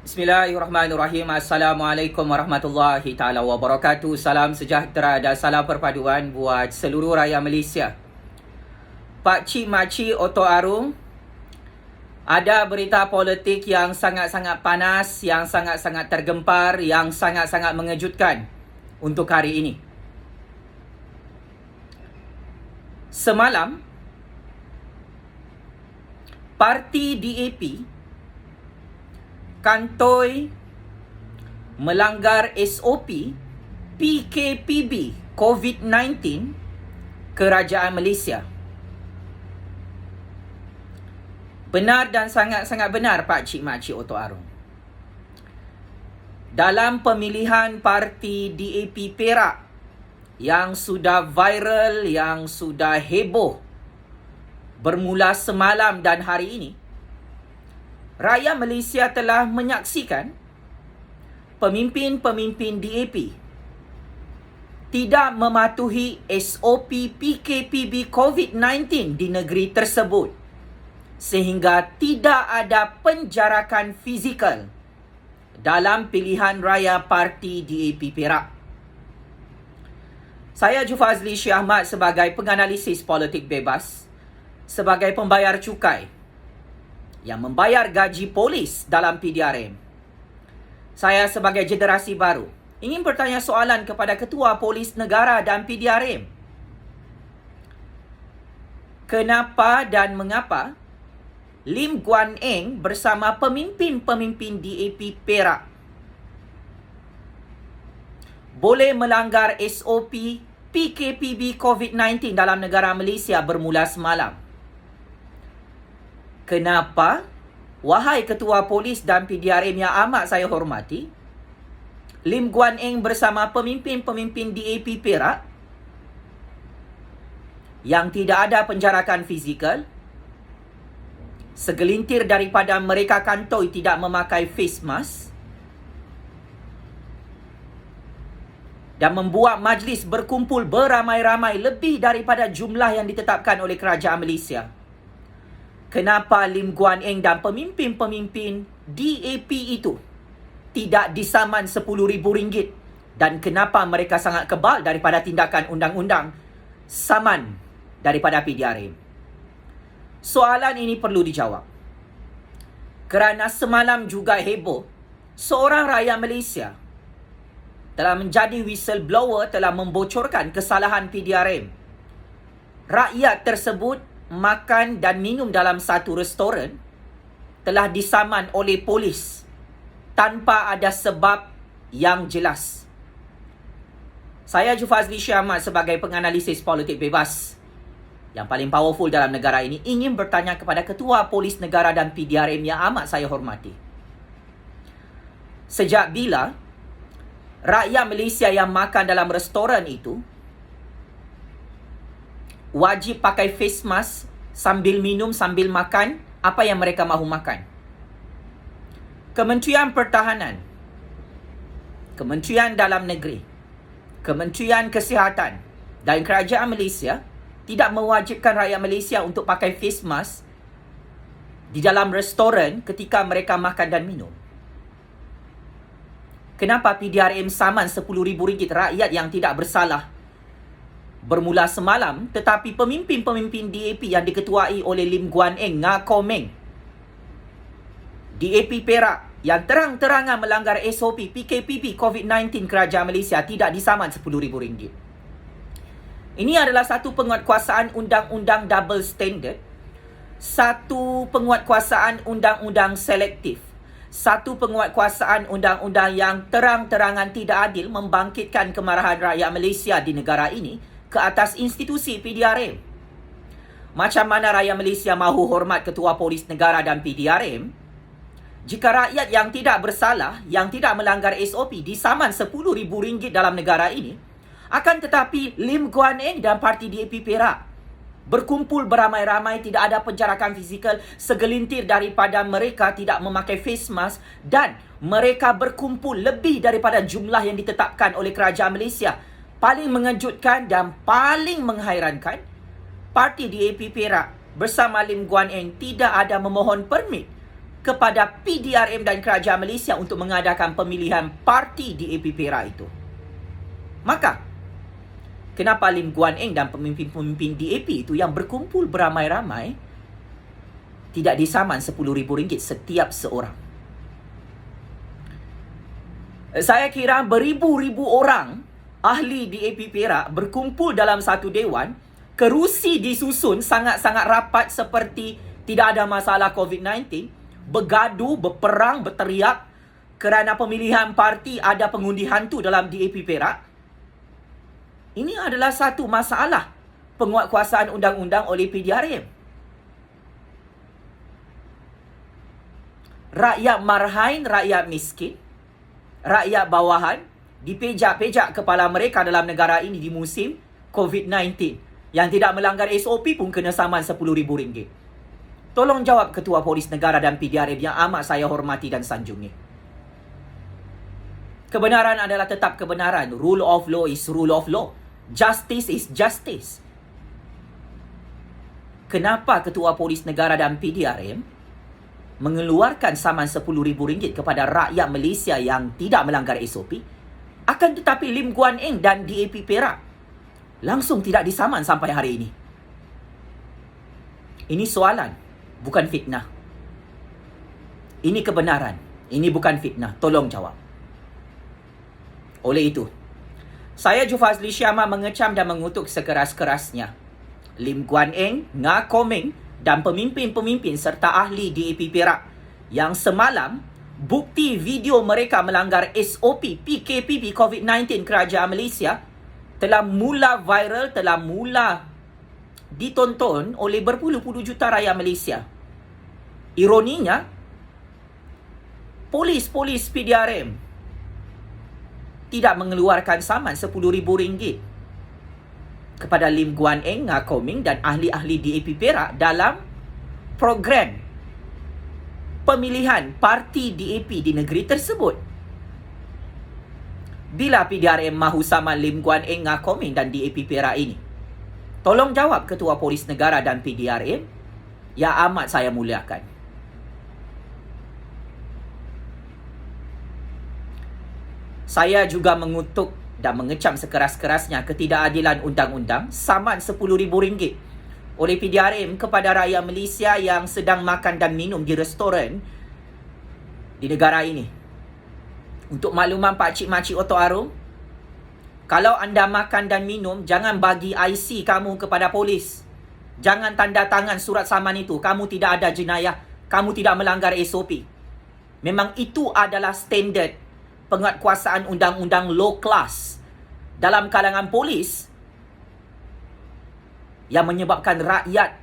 Bismillahirrahmanirrahim. Assalamualaikum warahmatullahi taala wabarakatuh. Salam sejahtera dan salam perpaduan buat seluruh rakyat Malaysia. Pak Cik Makcik Oto Arung, ada berita politik yang sangat-sangat panas, yang sangat-sangat tergempar, yang sangat-sangat mengejutkan untuk hari ini. Semalam, parti DAP kantoi melanggar SOP PKPB COVID-19 Kerajaan Malaysia. Benar dan sangat-sangat benar Pak Cik Makcik Oto Arung. Dalam pemilihan parti DAP Perak yang sudah viral, yang sudah heboh bermula semalam dan hari ini, rakyat Malaysia telah menyaksikan pemimpin-pemimpin DAP tidak mematuhi SOP PKPB COVID-19 di negeri tersebut sehingga tidak ada penjarakan fizikal dalam pilihan raya parti DAP Perak. Saya Jufazli Syekh Ahmad sebagai penganalisis politik bebas, sebagai pembayar cukai yang membayar gaji polis dalam PDRM. Saya sebagai generasi baru ingin bertanya soalan kepada Ketua Polis Negara dan PDRM. Kenapa dan mengapa Lim Guan Eng bersama pemimpin-pemimpin DAP Perak boleh melanggar SOP PKPB COVID-19 dalam negara Malaysia bermula semalam? Kenapa, wahai Ketua Polis dan PDRM yang amat saya hormati, Lim Guan Eng bersama pemimpin-pemimpin DAP Perak yang tidak ada penjarakan fizikal, segelintir daripada mereka kantoi tidak memakai face mask dan membuat majlis berkumpul beramai-ramai lebih daripada jumlah yang ditetapkan oleh Kerajaan Malaysia. Kenapa Lim Guan Eng dan pemimpin-pemimpin DAP itu tidak disaman RM10,000 dan kenapa mereka sangat kebal daripada tindakan undang-undang saman daripada PDRM? Soalan ini perlu dijawab. Kerana semalam juga heboh, seorang rakyat Malaysia telah menjadi whistleblower, telah membocorkan kesalahan PDRM. Rakyat tersebut makan dan minum dalam satu restoran telah disaman oleh polis tanpa ada sebab yang jelas. Saya Jufazli Syekh Ahmad sebagai penganalisis politik bebas yang paling powerful dalam negara ini ingin bertanya kepada Ketua Polis Negara dan PDRM yang amat saya hormati. Sejak bila rakyat Malaysia yang makan dalam restoran itu wajib pakai face mask sambil minum, sambil makan apa yang mereka mahu makan? Kementerian Pertahanan, Kementerian Dalam Negeri, Kementerian Kesihatan dan Kerajaan Malaysia tidak mewajibkan rakyat Malaysia untuk pakai face mask di dalam restoran ketika mereka makan dan minum. Kenapa PDRM saman RM10,000 rakyat yang tidak bersalah bermula semalam, tetapi pemimpin-pemimpin DAP yang diketuai oleh Lim Guan Eng, Ngakomeng, DAP Perak yang terang-terangan melanggar SOP PKPB COVID-19 Kerajaan Malaysia tidak disaman RM10,000. Ini adalah satu penguatkuasaan undang-undang double standard, satu penguatkuasaan undang-undang selektif, satu penguatkuasaan undang-undang yang terang-terangan tidak adil membangkitkan kemarahan rakyat Malaysia di negara ini ke atas institusi PDRM. Macam mana rakyat Malaysia mahu hormat Ketua Polis Negara dan PDRM jika rakyat yang tidak bersalah, yang tidak melanggar SOP disaman RM10,000 dalam negara ini, akan tetapi Lim Guan Eng dan parti DAP Perak berkumpul beramai-ramai, tidak ada penjarakan fizikal, segelintir daripada mereka tidak memakai face mask dan mereka berkumpul lebih daripada jumlah yang ditetapkan oleh Kerajaan Malaysia. Paling mengejutkan dan paling menghairankan, parti DAP Perak bersama Lim Guan Eng tidak ada memohon permit kepada PDRM dan Kerajaan Malaysia untuk mengadakan pemilihan parti DAP Perak itu. Maka, kenapa Lim Guan Eng dan pemimpin-pemimpin DAP itu yang berkumpul beramai-ramai tidak disaman RM10,000 setiap seorang? Saya kira beribu-ribu orang ahli DAP Perak berkumpul dalam satu dewan, kerusi disusun sangat-sangat rapat seperti tidak ada masalah COVID-19, bergaduh, berperang, berteriak kerana pemilihan parti ada pengundi hantu dalam DAP Perak. Ini adalah satu masalah penguatkuasaan undang-undang oleh PDRM. Rakyat marhain, rakyat miskin, rakyat bawahan dipejak-pejak kepala mereka dalam negara ini di musim COVID-19. Yang tidak melanggar SOP pun kena saman RM10,000. Tolong jawab Ketua Polis Negara dan PDRM yang amat saya hormati dan sanjungi. Kebenaran adalah tetap kebenaran. Rule of law is rule of law. Justice is justice. Kenapa Ketua Polis Negara dan PDRM mengeluarkan saman RM10,000 kepada rakyat Malaysia yang tidak melanggar SOP, akan tetapi Lim Guan Eng dan DAP Perak langsung tidak disaman sampai hari ini? Ini soalan, bukan fitnah. Ini kebenaran, ini bukan fitnah. Tolong jawab. Oleh itu, saya Jufazli Syama mengecam dan mengutuk sekeras-kerasnya Lim Guan Eng, Nga Komeng dan pemimpin-pemimpin serta ahli DAP Perak yang semalam bukti video mereka melanggar SOP PKPB COVID-19 Kerajaan Malaysia telah mula viral, telah mula ditonton oleh berpuluh-puluh juta rakyat Malaysia. Ironinya, polis-polis PDRM tidak mengeluarkan saman RM10,000 kepada Lim Guan Eng, Nga Komeng dan ahli-ahli DAP Perak dalam program pemilihan parti DAP di negeri tersebut. Bila PDRM mahu saman Lim Guan Eng, Nga Komeng dan DAP Perak ini? Tolong jawab Ketua Polis Negara dan PDRM yang amat saya muliakan. Saya juga mengutuk dan mengecam sekeras-kerasnya ketidakadilan undang-undang saman RM10,000 oleh PDRM kepada rakyat Malaysia yang sedang makan dan minum di restoran di negara ini. Untuk makluman pakcik-makcik Otok Arum, kalau anda makan dan minum, jangan bagi IC kamu kepada polis. Jangan tanda tangan surat saman itu. Kamu tidak ada jenayah. Kamu tidak melanggar SOP. Memang itu adalah standard penguatkuasaan undang-undang low class dalam kalangan polis yang menyebabkan rakyat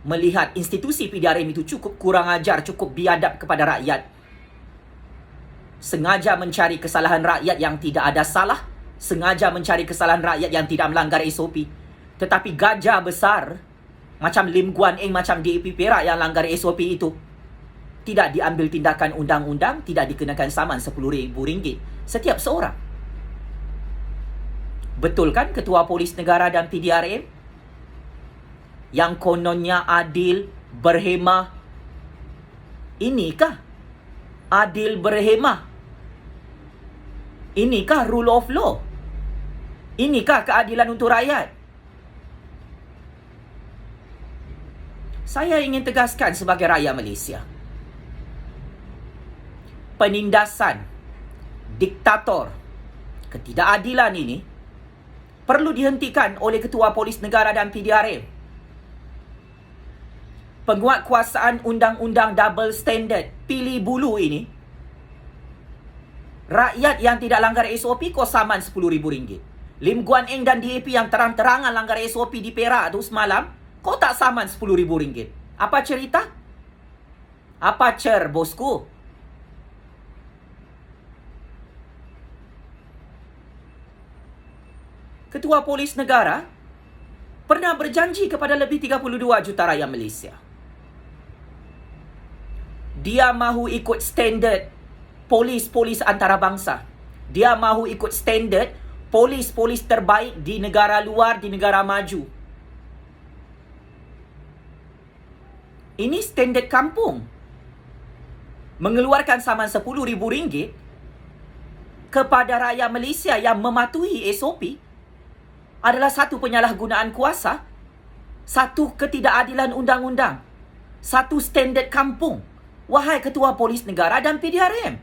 melihat institusi PDRM itu cukup kurang ajar, cukup biadab kepada rakyat. Sengaja mencari kesalahan rakyat yang tidak ada salah, sengaja mencari kesalahan rakyat yang tidak melanggar SOP. Tetapi gajah besar macam Lim Guan Eng, macam DAP Perak yang langgar SOP itu tidak diambil tindakan undang-undang, tidak dikenakan saman RM10,000 setiap seorang. Betul kan Ketua Polis Negara dan PDRM? Yang kononnya adil, berhemah. Inikah adil berhemah? Inikah rule of law? Inikah keadilan untuk rakyat? Saya ingin tegaskan sebagai rakyat Malaysia, penindasan diktator, ketidakadilan ini perlu dihentikan oleh Ketua Polis Negara dan PDRM. Penguatkuasaan undang-undang double standard, pilih bulu ini, rakyat yang tidak langgar SOP kau saman RM10,000. Lim Guan Eng dan DAP yang terang-terangan langgar SOP di Perak tu semalam, kau tak saman RM10,000. Apa cerita? Apa cer, bosku? Ketua Polis Negara pernah berjanji kepada lebih 32 juta rakyat Malaysia. Dia mahu ikut standard polis-polis antarabangsa. Dia mahu ikut standard polis-polis terbaik di negara luar, di negara maju. Ini standard kampung. mengeluarkan saman RM10,000 kepada rakyat Malaysia yang mematuhi SOP adalah satu penyalahgunaan kuasa, satu ketidakadilan undang-undang, satu standard kampung. Wahai Ketua Polis Negara dan PDRM,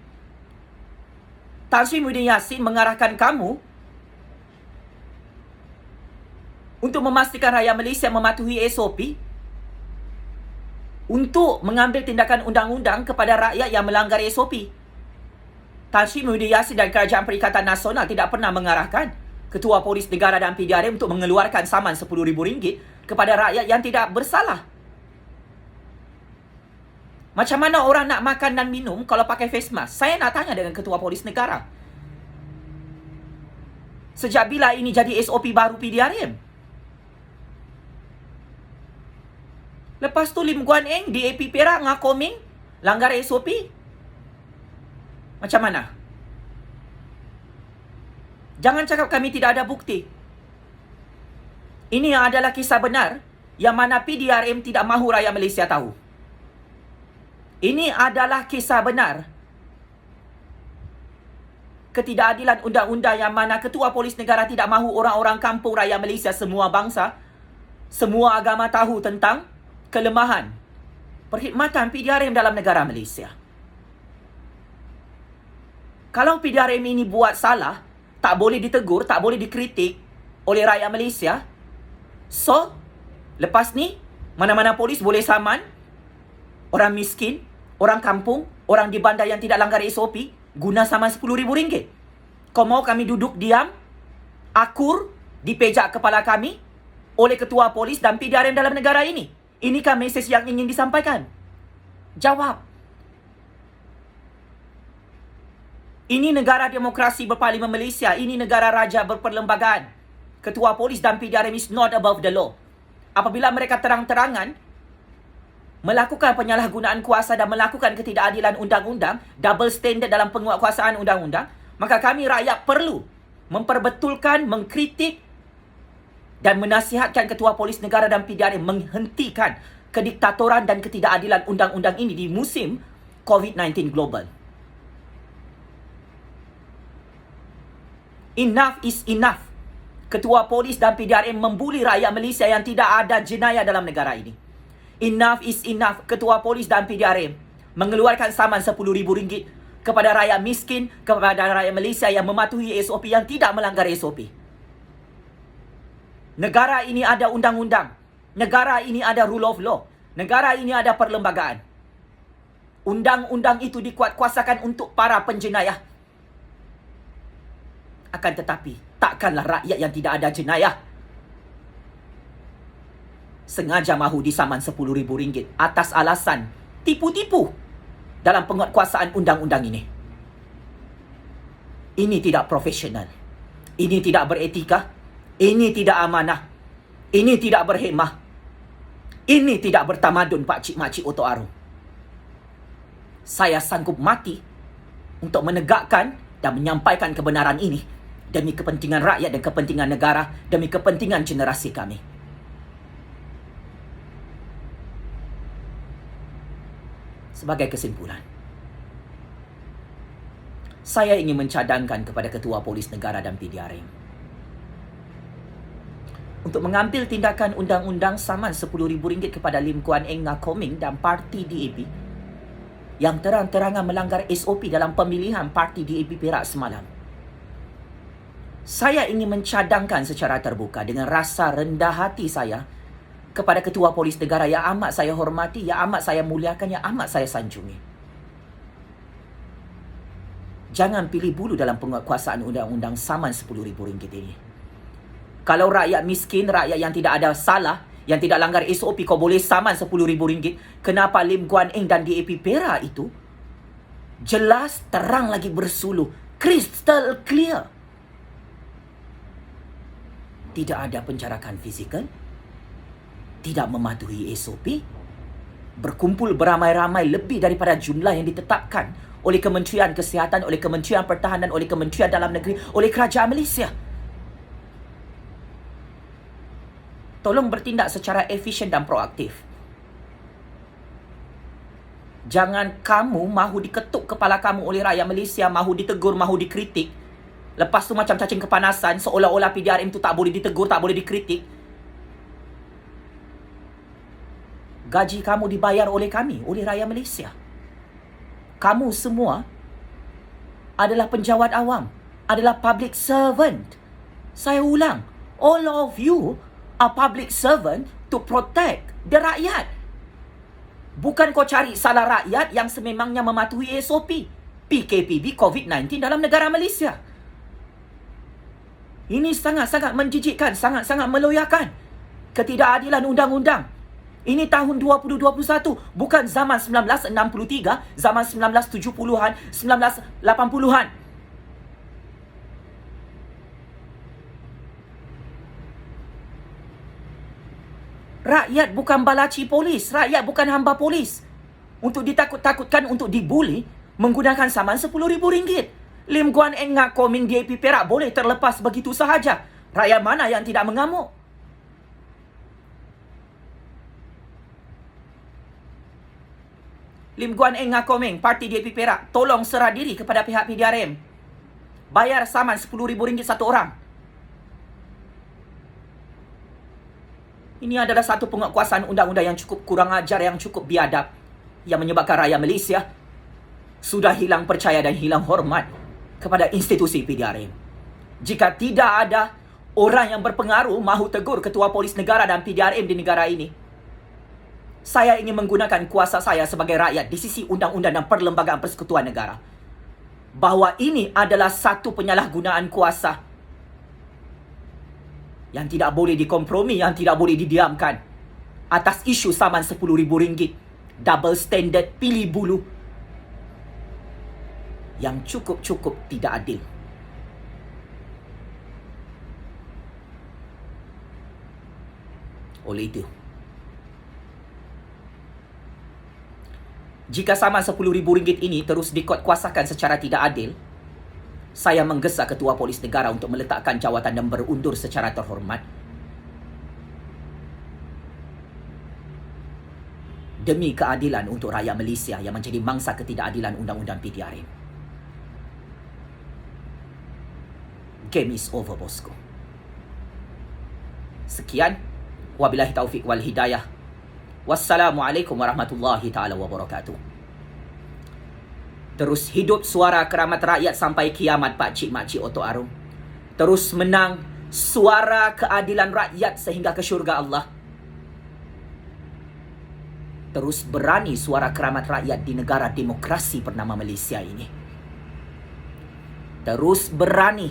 Tan Sri Muhyiddin Yassin mengarahkan kamu untuk memastikan rakyat Malaysia mematuhi SOP, untuk mengambil tindakan undang-undang kepada rakyat yang melanggar SOP. Tan Sri Muhyiddin Yassin dan Kerajaan Perikatan Nasional tidak pernah mengarahkan Ketua Polis Negara dan PDRM untuk mengeluarkan saman RM10,000 kepada rakyat yang tidak bersalah. Macam mana orang nak makan dan minum kalau pakai face mask? Saya nak tanya dengan Ketua Polis Negara. Sejak bila ini jadi SOP baru PDRM? Lepas tu Lim Guan Eng, DAP Perak, Ngakoming langgar SOP? Macam mana? Jangan cakap kami tidak ada bukti. Ini adalah kisah benar yang mana PDRM tidak mahu rakyat Malaysia tahu. Ini adalah kisah benar ketidakadilan undang-undang yang mana Ketua Polis Negara tidak mahu orang-orang kampung rakyat Malaysia, semua bangsa, semua agama tahu tentang kelemahan perkhidmatan PDRM dalam negara Malaysia. Kalau PDRM ini buat salah, tak boleh ditegur, tak boleh dikritik oleh rakyat Malaysia. So, lepas ni, mana-mana polis boleh saman orang miskin, orang kampung, orang di bandar yang tidak langgar SOP, guna saman RM10,000. Kau mau kami duduk diam, akur, dipejak kepala kami oleh Ketua Polis dan PDRM dalam negara ini? Inikah mesej yang ingin disampaikan? Jawab. Ini negara demokrasi berparlimen Malaysia. Ini negara raja berperlembagaan. Ketua Polis dan PDRM is not above the law. Apabila mereka terang-terangan melakukan penyalahgunaan kuasa dan melakukan ketidakadilan undang-undang, double standard dalam penguatkuasaan undang-undang, maka kami rakyat perlu memperbetulkan, mengkritik dan menasihatkan Ketua Polis Negara dan PDRM menghentikan kediktatoran dan ketidakadilan undang-undang ini di musim COVID-19 global. Enough is enough. Ketua Polis dan PDRM membuli rakyat Malaysia yang tidak ada jenayah dalam negara ini. Enough is enough. Ketua Polis dan PDRM mengeluarkan saman RM10,000 kepada rakyat miskin, kepada rakyat Malaysia yang mematuhi SOP, yang tidak melanggar SOP. Negara ini ada undang-undang. Negara ini ada rule of law. Negara ini ada perlembagaan. Undang-undang itu dikuatkuasakan untuk para penjenayah. Akan tetapi, takkanlah rakyat yang tidak ada jenayah sengaja mahu disaman RM10,000 atas alasan tipu-tipu dalam penguatkuasaan undang-undang ini. Ini tidak profesional. Ini tidak beretika. Ini tidak amanah. Ini tidak berhemah. Ini tidak bertamadun, pakcik-makcik Otok Arum. Saya sanggup mati untuk menegakkan dan menyampaikan kebenaran ini demi kepentingan rakyat dan kepentingan negara, demi kepentingan generasi kami. Sebagai kesimpulan, saya ingin mencadangkan kepada Ketua Polis Negara dan PDRM untuk mengambil tindakan undang-undang saman RM10,000 kepada Lim Guan Eng, Ngakoming dan parti DAP yang terang-terangan melanggar SOP dalam pemilihan parti DAP Perak semalam. Saya ingin mencadangkan secara terbuka dengan rasa rendah hati saya kepada Ketua Polis Negara yang amat saya hormati, yang amat saya muliakan, yang amat saya sanjungi. Jangan pilih bulu dalam penguatkuasaan undang-undang saman RM10,000 ini. Kalau rakyat miskin, rakyat yang tidak ada salah, yang tidak langgar SOP, kau boleh saman RM10,000, kenapa Lim Guan Eng dan DAP Perak itu jelas, terang lagi bersuluh, crystal clear. Tidak ada penjarakan fizikal, tidak mematuhi SOP, berkumpul beramai-ramai lebih daripada jumlah yang ditetapkan oleh Kementerian Kesihatan, oleh Kementerian Pertahanan, oleh Kementerian Dalam Negeri, oleh Kerajaan Malaysia. Tolong bertindak secara efisien dan proaktif. Jangan kamu mahu diketuk kepala kamu oleh rakyat Malaysia, mahu ditegur, mahu dikritik. Lepas tu macam cacing kepanasan, seolah-olah PDRM tu tak boleh ditegur, tak boleh dikritik. Gaji kamu dibayar oleh kami, oleh rakyat Malaysia. Kamu semua adalah penjawat awam, adalah public servant. Saya ulang, all of you are public servant to protect the rakyat. Bukan kau cari salah rakyat yang sememangnya mematuhi SOP PKPB COVID-19 dalam negara Malaysia. Ini sangat-sangat menjijikkan, sangat-sangat meloyakan. Ketidakadilan undang-undang. Ini tahun 2021, bukan zaman 1963, zaman 1970-an, 1980-an. Rakyat bukan balaci polis, rakyat bukan hamba polis. Untuk ditakut-takutkan, untuk dibuli, menggunakan saman RM10,000. Lim Guan Eng Ngakoming DAP Perak boleh terlepas begitu sahaja. Rakyat mana yang tidak mengamuk? Lim Guan Eng Ngakoming, Parti DAP Perak, tolong serah diri kepada pihak PDRM. Bayar saman RM10,000 satu orang. Ini adalah satu penguatkuasaan undang-undang yang cukup kurang ajar, yang cukup biadab, yang menyebabkan rakyat Malaysia sudah hilang percaya dan hilang hormat kepada institusi PDRM. Jika tidak ada orang yang berpengaruh mahu tegur ketua polis negara dan PDRM di negara ini, saya ingin menggunakan kuasa saya sebagai rakyat di sisi undang-undang dan perlembagaan persekutuan negara, bahawa ini adalah satu penyalahgunaan kuasa yang tidak boleh dikompromi, yang tidak boleh didiamkan atas isu saman RM10,000, double standard, pilih bulu, yang cukup-cukup tidak adil. Oleh itu, jika saman RM10,000 ini terus dikuatkuasakan secara tidak adil, saya menggesa Ketua Polis Negara untuk meletakkan jawatan dan berundur secara terhormat demi keadilan untuk rakyat Malaysia yang menjadi mangsa ketidakadilan undang-undang PDRM. Game is over, bosku. Sekian, wabillahi taufik wal hidayah. Wassalamualaikum warahmatullahi taala wabarakatuh. Terus hidup suara keramat rakyat sampai kiamat, pakcik makcik Oto Arum. Terus menang suara keadilan rakyat sehingga ke syurga Allah. Terus berani suara keramat rakyat di negara demokrasi bernama Malaysia ini. Terus berani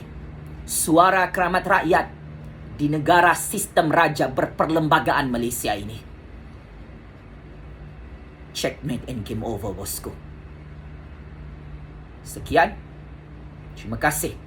suara keramat rakyat di negara sistem raja berperlembagaan Malaysia ini. Checkmate and game over, bosku. Sekian. Terima kasih.